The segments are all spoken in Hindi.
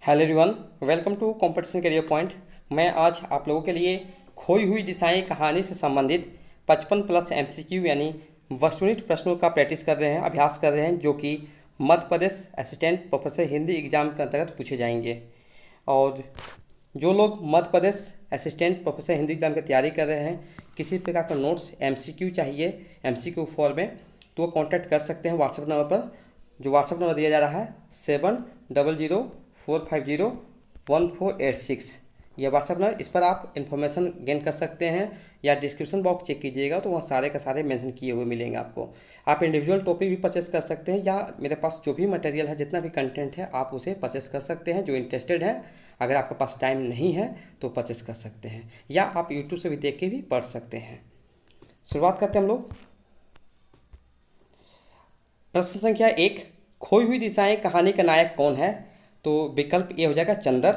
Hello everyone, welcome to competition career point. मैं आज आप लोगों के लिए खोई हुई दिशाएं कहानी से संबंधित 55+ एमसीक्यू यानी वस्तुनिष्ठ प्रश्नों का प्रैक्टिस कर रहे हैं, अभ्यास कर रहे हैं, जो कि Madhya Pradesh assistant professor Hindi exam के अंतर्गत पूछे जाएंगे। और जो लोग Madhya Pradesh assistant professor Hindi exam की तैयारी कर रहे हैं, किसी प्रकार का नोट्स एमसीक्यू चाहिए एमसीक्यू फॉर्म में, तो वो कॉन्टैक्ट कर सकते हैं व्हाट्सएप नंबर पर। जो व्हाट्सएप नंबर दिया जा रहा है 7004501486, यह व्हाट्सएप नंबर। इस पर आप इन्फॉर्मेशन गेन कर सकते हैं, या डिस्क्रिप्शन बॉक्स चेक कीजिएगा तो वहाँ सारे का सारे मेंशन किए हुए मिलेंगे आपको। आप इंडिविजुअल टॉपिक भी परचेस कर सकते हैं, या मेरे पास जो भी मटेरियल है, जितना भी कंटेंट है, आप उसे परचेस कर सकते हैं। जो इंटरेस्टेड है, अगर आपके पास टाइम नहीं है तो परचेस कर सकते हैं, या आप यूट्यूब से भी देख के भी पढ़ सकते हैं। शुरुआत करते हैं हम लोग। प्रश्न संख्या 1, खोई हुई दिशाएं कहानी का नायक कौन है? तो विकल्प ए हो जाएगा चंदर।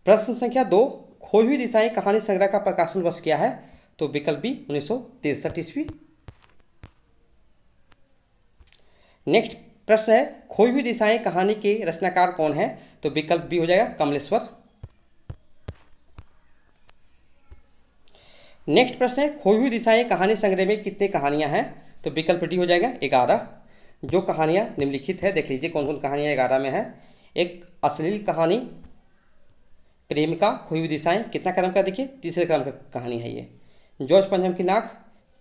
प्रश्न संख्या 2, खोई हुई दिशाएं कहानी संग्रह का प्रकाशन वर्ष क्या है? तो विकल्प बी 1963 ईस्वी। नेक्स्ट प्रश्न है, खोई हुई दिशाएं कहानी के रचनाकार कौन है? तो विकल्प बी हो जाएगा कमलेश्वर। नेक्स्ट प्रश्न है, खोई हुई दिशाएं कहानी संग्रह में कितनी कहानियां हैं? तो विकल्प डी हो जाएगा 11। जो कहानियां निम्नलिखित है, देख लीजिए कौन कौन कहानियां 11 में है। एक अश्लील कहानी, प्रेमिका, खोई हुई दिशाएं, कितना क्रम का? देखिए तीसरे क्रम का कहानी है ये। जॉर्ज पंचम की नाक,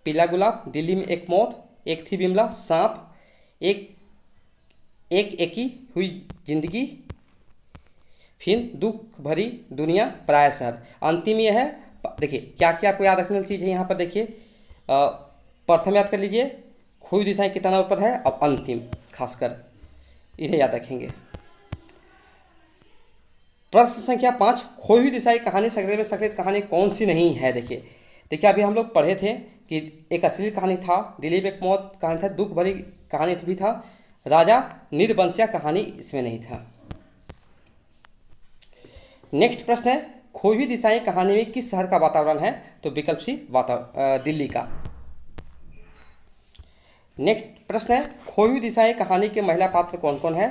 पीला गुलाब, दिल्ली में एक मौत, एक थी बिमला, सांप, एक एक एकी हुई जिंदगी, फिर दुख भरी दुनिया, पराया शहर। अंतिम ये है, देखिए क्या क्या आपको याद रखने वाली चीज़ है यहाँ पर। देखिए प्रथम याद कर लीजिए, खोई हुई दिशाएं कितना नंबर पर है, अब अंतिम खासकर इन्हें याद रखेंगे। प्रश्न संख्या 5, खोई हुई दिशाएं कहानी संग्रह में संकलित कहानी कौन सी नहीं है? देखिए अभी हम लोग पढ़े थे कि एक अश्लील कहानी था, दिलीप एक मौत कहानी था, दुख भरी कहानी भी था, राजा नीरबंशिया कहानी इसमें नहीं था। नेक्स्ट प्रश्न है, खोई हुई दिशाएं कहानी में किस शहर का वातावरण है? तो विकल्प सी दिल्ली का। नेक्स्ट प्रश्न है, खोई हुई दिशाएं कहानी के महिला पात्र कौन कौन है?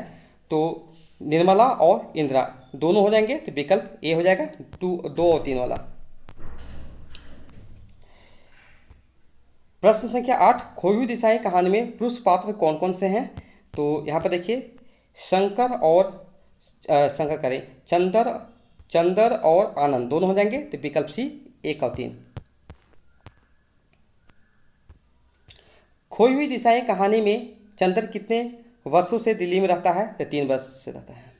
तो निर्मला और इंदिरा दोनों हो जाएंगे, तो विकल्प ए हो जाएगा 2 और 3 वाला। प्रश्न संख्या 8, खोई हुई दिशाएं कहानी में पुरुष पात्र कौन कौन से हैं? तो यहाँ पर देखिए शंकर और शंकर करें चंदर और आनंद दोनों हो जाएंगे, तो विकल्प सी 1 और 3। खोई हुई दिशाएं कहानी में चंदर कितने वर्षों से दिल्ली में रहता है? तो 3 वर्ष से रहता है।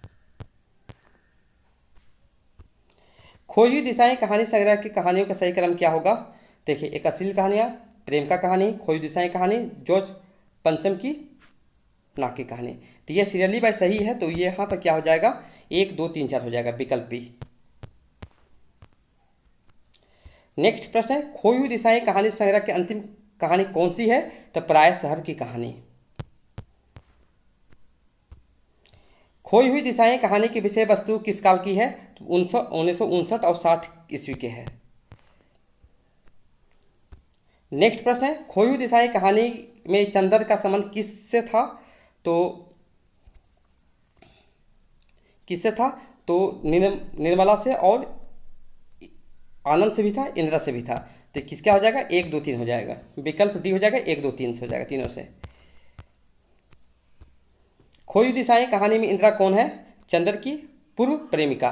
खोई हुई दिशाएं कहानी संग्रह की कहानियों का सही क्रम क्या होगा? देखिए एक अश्लील कहानियाँ, प्रेम का कहानी, खोई हुई दिशाएं कहानी, जॉर्ज पंचम की नाक की कहानी। तो ये सीरियली बाई सही है, तो ये यहाँ पर क्या हो जाएगा 1 2 3 4 हो जाएगा, विकल्प बी। नेक्स्ट प्रश्न है, खोई हुई दिशाएं कहानी संग्रह की अंतिम कहानी कौन सी है? तो पराये शहर की कहानी। खोई हुई दिशाएं कहानी की विषय वस्तु किस काल की है? तो 1959 और 60 ईस्वी के है। नेक्स्ट प्रश्न है, खोई हुई दिशाएं कहानी में चंदर का संबंध किससे था? तो निर्मला से, और आनंद से भी था, इंदिरा से भी था। तो किसका हो जाएगा 1 2 3 हो जाएगा, विकल्प डी हो जाएगा 1 2 3 से हो जाएगा, तीनों से। खोई हुई दिशाएं कहानी में इंदिरा कौन है? चंदर की पूर्व प्रेमिका।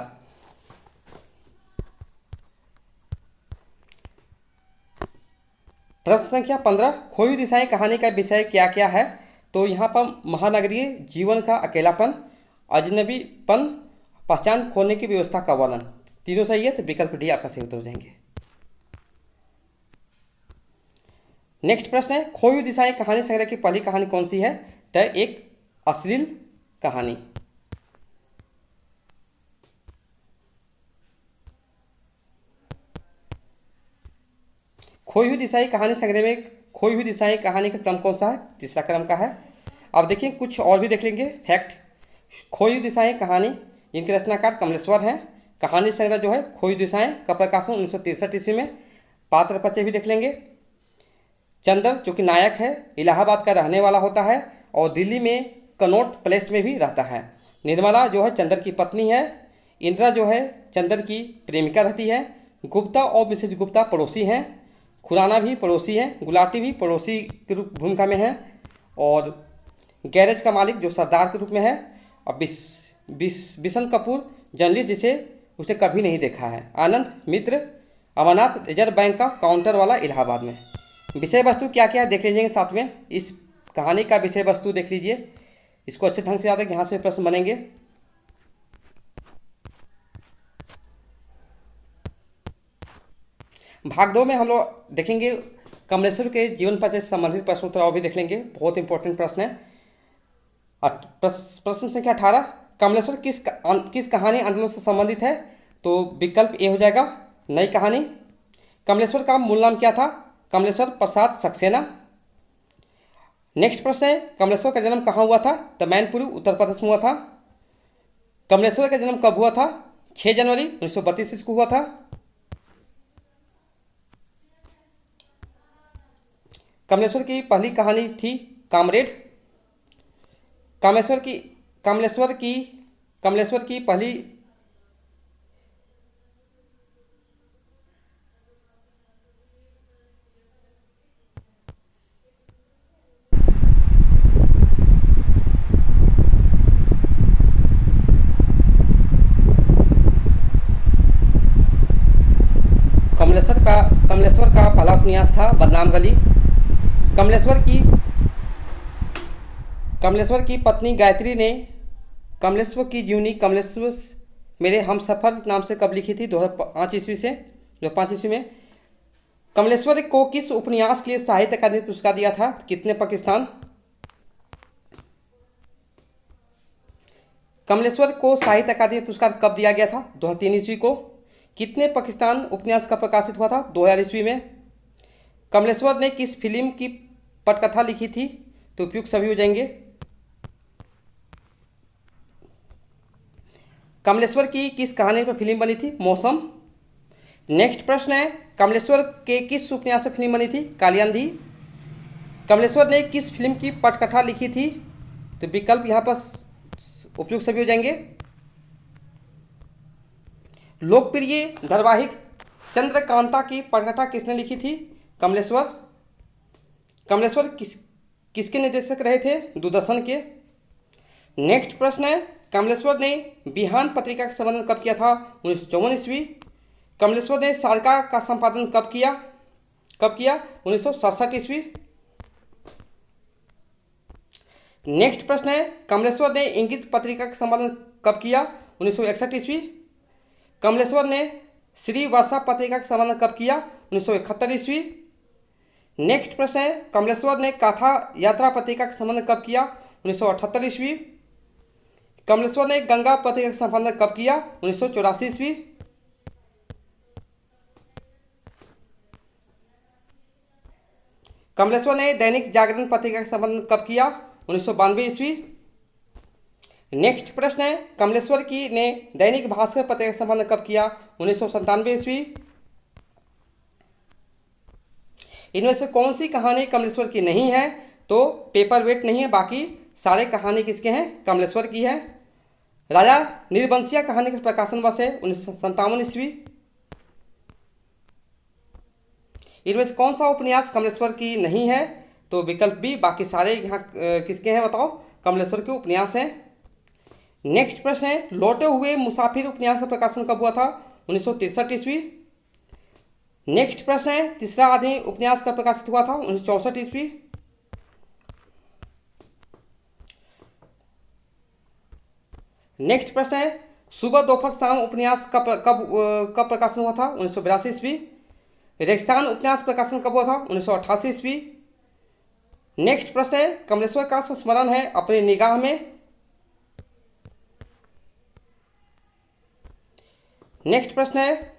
प्रश्न संख्या 15, खोई हुई दिशाएं कहानी का विषय क्या क्या है? तो यहाँ पर महानगरीय जीवन का अकेलापन, अजनबीपन, पहचान खोने की व्यवस्था का वर्णन। तीनों सही है, तो विकल्प डी आपका सही उत्तर हो जाएंगे। नेक्स्ट प्रश्न है, खोई हुई दिशाएं कहानी संग्रह की पहली कहानी कौन सी है? तो एक अश्लील कहानी। खोई हुई दिशाएं कहानी संग्रह में खोई हुई दिशाएं कहानी का क्रम कौन सा है? तीसरा क्रम का है। अब देखिए कुछ और भी देख लेंगे फैक्ट। खोई हुई दिशाएं कहानी जिनके रचनाकार कमलेश्वर हैं। कहानी संग्रह जो है खोई हुई दिशाएं का प्रकाशन 1963 ईस्वी में। पात्र परिचय भी देख लेंगे। चंदर जो कि नायक है, इलाहाबाद का रहने वाला होता है और दिल्ली में कनॉट प्लेस में भी रहता है। निर्मला जो है चंद्र की पत्नी है। इंदिरा जो है चंद्र की प्रेमिका रहती है। गुप्ता और मिसेज गुप्ता पड़ोसी हैं। खुराना भी पड़ोसी हैं। गुलाटी भी पड़ोसी के रूप भूमिका में है। और गैरेज का मालिक जो सरदार के रूप में है। और बिशन कपूर जर्नलिस्ट जिसे उसे कभी नहीं देखा है। आनंद मित्र अमरनाथ रिजर्व बैंक का काउंटर वाला इलाहाबाद में। विषय वस्तु क्या क्या है देख लीजिएगा साथ में। इस कहानी का विषय वस्तु देख लीजिए, इसको अच्छे ढंग से याद है कि यहाँ से प्रश्न बनेंगे। भाग 2 में हम लोग देखेंगे कमलेश्वर के जीवन परिचय से संबंधित प्रश्न उत्तर और भी देख लेंगे, बहुत इंपॉर्टेंट प्रश्न है। प्रश्न संख्या 18, कमलेश्वर किस कहानी आंदोलन से संबंधित है? तो विकल्प ए हो जाएगा नई कहानी। कमलेश्वर का मूल नाम क्या था? कमलेश्वर प्रसाद सक्सेना। नेक्स्ट प्रश्न है कमलेश्वर का जन्म कहाँ हुआ था? तो मैनपुरी उत्तर प्रदेश में हुआ था। कमलेश्वर का जन्म कब हुआ था? 6 जनवरी 1932 को हुआ था। कमलेश्वर की पहली कहानी थी कामरेड। कमलेश्वर की पहली कमलेश्वर का पहला उपन्यास था बदनाम गली। कमलेश्वर की पत्नी गायत्री ने कमलेश्वर की जीवनी कमलेश्वर मेरे हम सफ़र नाम से कब लिखी थी? 2005 ईस्वी से 2005 ईस्वी में। कमलेश्वर को किस उपन्यास के लिए साहित्य अकादमी पुरस्कार दिया था? कितने पाकिस्तान? कमलेश्वर को साहित्य अकादमी पुरस्कार कब दिया गया था? 2003 ईस्वी को। कितने पाकिस्तान उपन्यास का प्रकाशित हुआ था? 2000 ईस्वी में। कमलेश्वर ने किस फिल्म की पटकथा लिखी थी? तो उपयुक्त सभी हो जाएंगे। कमलेश्वर की किस कहानी पर फिल्म बनी थी? मौसम। नेक्स्ट प्रश्न है कमलेश्वर के किस उपन्यास पर फिल्म बनी थी? काली आंधी। कमलेश्वर ने किस फिल्म की पटकथा लिखी थी? तो विकल्प यहाँ पर उपयुक्त सभी हो जाएंगे। लोकप्रिय धारावाहिक चंद्रकांता की पटकथा किसने लिखी थी? कमलेश्वर। कमलेश्वर किसके निर्देशक रहे थे? दूरदर्शन के। नेक्स्ट प्रश्न है कमलेश्वर ने बिहान पत्रिका का संपादन कब किया था? 1954 ईस्वी। कमलेश्वर ने सारिका का संपादन कब किया? 1967 ईस्वी। नेक्स्ट प्रश्न है कमलेश्वर ने इंगित पत्रिका का संपादन कब किया? 1961 ईस्वी। कमलेश्वर ने श्री वर्षा पत्रिका का संपादन कब किया? 1971 ईस्वी। नेक्स्ट प्रश्न है कमलेश्वर ने गाथा यात्रा पत्रिका का संपादन कब किया? 1978 ईस्वी। कमलेश्वर ने गंगा पत्रिका का संपादन कब किया? 1984 ईस्वी। कमलेश्वर ने दैनिक जागरण पत्रिका का संपादन कब किया? 1992 ईस्वी। नेक्स्ट प्रश्न है कमलेश्वर ने दैनिक भास्कर पत्रिका का संपादन कब किया? 1997 ईस्वी। इनमें से कौन सी कहानी कमलेश्वर की नहीं है? तो पेपर वेट नहीं है, बाकी सारे कहानी किसके हैं? कमलेश्वर की है। राजा निर्वंशिया कहानी का प्रकाशन वर्ष है 1957 ईस्वी। इनमें से कौन सा उपन्यास कमलेश्वर की नहीं है? तो विकल्प बी, बाकी सारे यहाँ किसके हैं बताओ? कमलेश्वर के उपन्यास हैं। नेक्स्ट प्रश्न है लौटे हुए मुसाफिर उपन्यास का प्रकाशन कब हुआ था? 1963 ईस्वी। नेक्स्ट प्रश्न है तीसरा आदमी उपन्यास का प्रकाशित हुआ था 1964 ईस्वी। नेक्स्ट प्रश्न है सुबह दोपहर शाम उपन्यास कब प्रकाशन हुआ था? 1982 ईस्वी। रेगिस्तान उपन्यास प्रकाशन कब हुआ था? 1988 ईस्वी। नेक्स्ट प्रश्न है कमलेश्वर का संस्मरण है अपनी निगाह में। नेक्स्ट प्रश्न है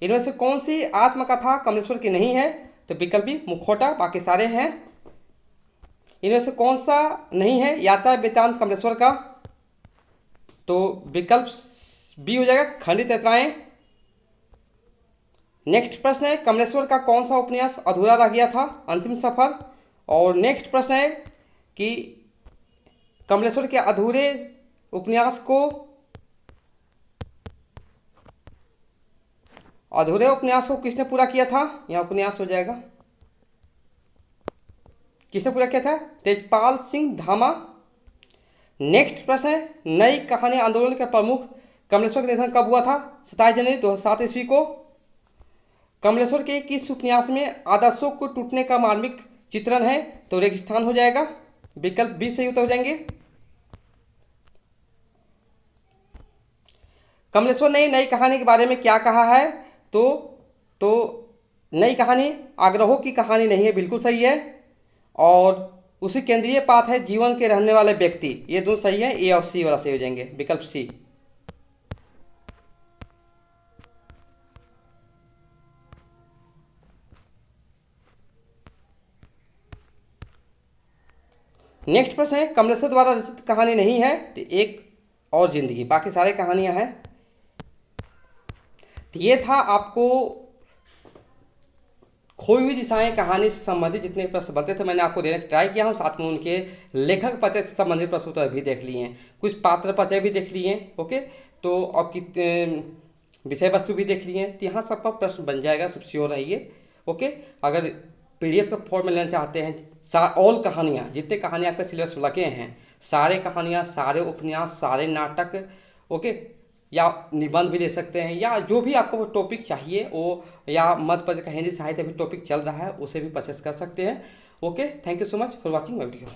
इनमें से कौन सी आत्मकथा कमलेश्वर की नहीं है? तो विकल्प बी मुखौटा, बाकी सारे हैं। इनमें से कौन सा नहीं है यात्रा वृत्तांत कमलेश्वर का? तो विकल्प बी हो जाएगा खंडित यात्राएं। नेक्स्ट प्रश्न है कमलेश्वर का कौन सा उपन्यास अधूरा रह गया था? अंतिम सफर। और नेक्स्ट प्रश्न है कि कमलेश्वर के अधूरे उपन्यास को अधूरे उपन्यास को किसने पूरा किया था? यहाँ उपन्यास हो जाएगा। किसने पूरा किया था? तेजपाल सिंह धामा। नेक्स्ट प्रश्न है, नई कहानी आंदोलन के प्रमुख कमलेश्वर का निधन कब हुआ था? 27 जनवरी 2007 ईस्वी को। कमलेश्वर के किस उपन्यास में आदर्शों को टूटने का मार्मिक चित्रण है? तो रेगिस्तान हो जाएगा। विकल्प 20 सही उत्तर हो जाएंगे। कमलेश्वर ने नई कहानी के बारे में क्या कहा है? तो नई कहानी आग्रहों की कहानी नहीं है, बिल्कुल सही है। और उसी केंद्रीय बात है जीवन के रहने वाले व्यक्ति, ये दोनों सही है। ए और सी वाला सही हो जाएंगे, विकल्प सी। नेक्स्ट प्रश्न है, कमलेश्वर द्वारा रचित कहानी नहीं है तो एक और जिंदगी, बाकी सारे कहानियां हैं। तो ये था आपको खोई हुई दिशाएं कहानी से संबंधित जितने प्रश्न बनते थे मैंने आपको देने का ट्राई किया हूँ। साथ में उनके लेखक परिचय से संबंधित प्रश्न उत्तर भी देख लिए हैं, कुछ पात्र परिचय भी देख लिए हैं। ओके, तो और कितने विषय वस्तु भी देख लिए हैं। तो यहाँ सबका प्रश्न बन जाएगा, सब श्योर रहिए। ओके, अगर पीडीएफ का फॉर्म में लेना चाहते हैं ऑल कहानियाँ, जितने कहानियाँ आपके सिलेबस में लगे हैं, सारे कहानियाँ, सारे उपन्यास, सारे नाटक, ओके, या निबंध भी ले सकते हैं, या जो भी आपको टॉपिक चाहिए वो, या मध्य प्रदेश का हिंदी साहित्य भी टॉपिक चल रहा है उसे भी परचेस कर सकते हैं। Okay, thank you so much for watching my video.